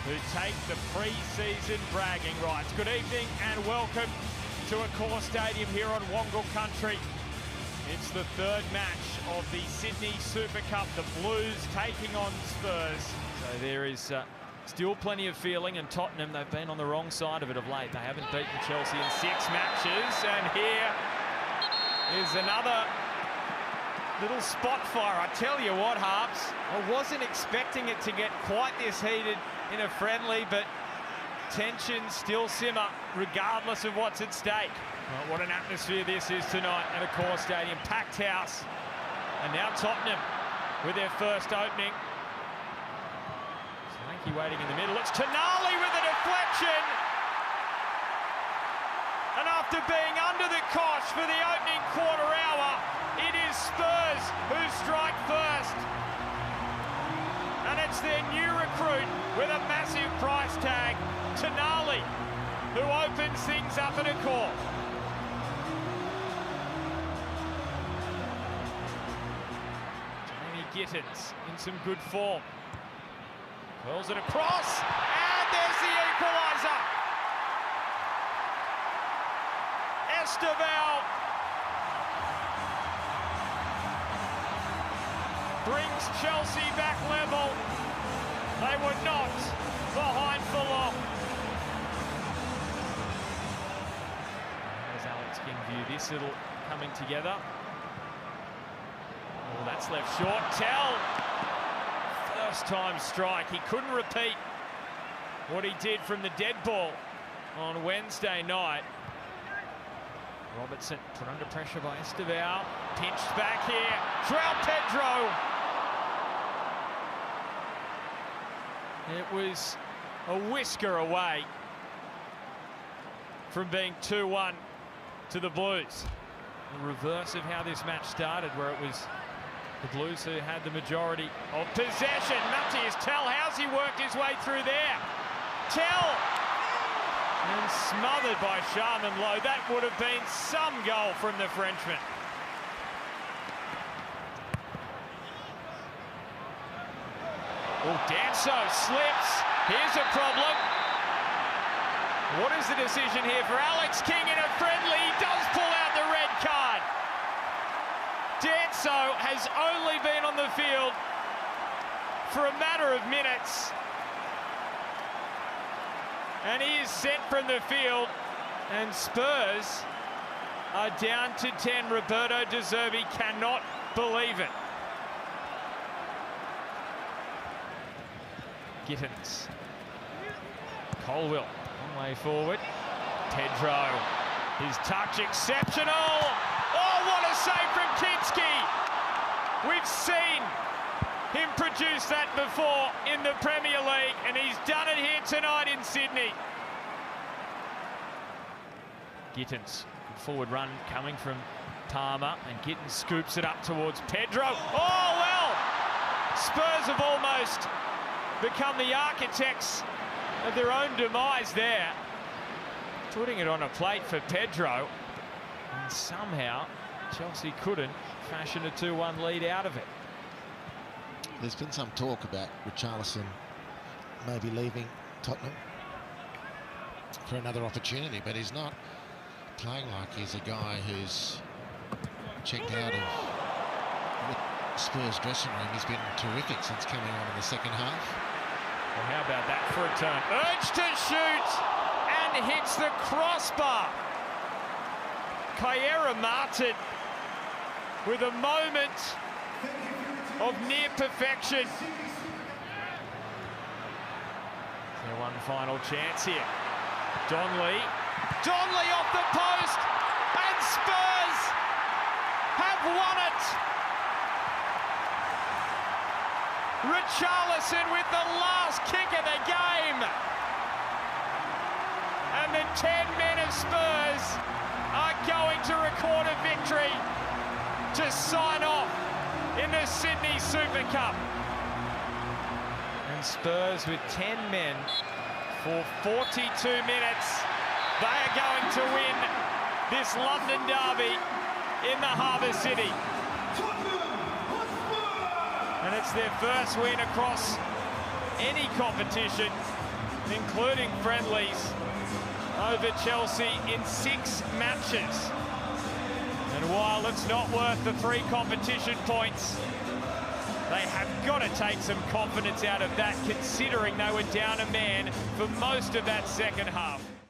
who take the pre-season bragging rights. Good evening and welcome to Accor Stadium here on Wongal Country. It's the third match of the Sydney Super Cup, the Blues taking on Spurs. So there is still plenty of feeling, and Tottenham, they've been on the wrong side of it of late. They haven't beaten Chelsea in 6 matches, and here is another little spot fire. I tell you what, Harps, I wasn't expecting it to get quite this heated in a friendly, but tensions still simmer regardless of what's at stake. Well, what an atmosphere this is tonight at Accor Stadium. Packed house. And now Tottenham with their first opening. Swanky waiting in the middle. It's Tonali with a deflection. And after being under the cosh for the opening quarter hour, it is Spurs who strike first. And it's their new recruit with a massive price tag, Tonali, who opens things up at Accor. Jamie Gittins in some good form. Curls it across, and there's the equaliser. Esteval brings Chelsea back level. They were not behind for long. As Alex can view this little coming together. Oh, that's left short. Tell. First time strike. He couldn't repeat what he did from the dead ball on Wednesday night. Robertson put under pressure by Esteval. Pinched back here. João Pedro. It was a whisker away from being 2-1 to the Blues. The reverse of how this match started, where it was the Blues who had the majority of possession. Matthias Tell, how's he worked his way through there? Tell! And smothered by Charmin Lowe. That would have been some goal from the Frenchman. Oh, Danso slips. Here's a problem. What is the decision here for Alex King in a friendly? He does pull out the red card. Danso has only been on the field for a matter of minutes. And he is sent from the field, and Spurs are down to 10. Roberto De Zerbi cannot believe it. Gittins. Colwill, one way forward. Pedro, his touch exceptional. Oh, what a save from Kinski. We've seen him produce that before in the Premier League, and he's done it here tonight in Sydney. Gittins, good forward run coming from Palmer, and Gittins scoops it up towards Pedro. Oh, well, Spurs have almost become the architects of their own demise there. Putting it on a plate for Pedro, and somehow Chelsea couldn't fashion a 2-1 lead out of it. There's been some talk about Richarlison maybe leaving Tottenham for another opportunity, but he's not playing like he's a guy who's checked out of the Spurs dressing room. He's been terrific since coming on in the second half. Well, how about that for a turn? Urge to shoot, and hits the crossbar. Kyera Martin with a moment of near perfection. Their one final chance here. Donley off the post, and Spurs have won it. Richarlison with the last kick of the game. And the 10 men of Spurs are going to record a victory to sign off in the Sydney Super Cup. And Spurs with 10 men for 42 minutes. They are going to win this London derby in the Harbour City. And it's their first win across any competition including friendlies, over Chelsea in 6 matches. And while it's not worth the 3 competition points, they have got to take some confidence out of that, considering they were down a man for most of that second half.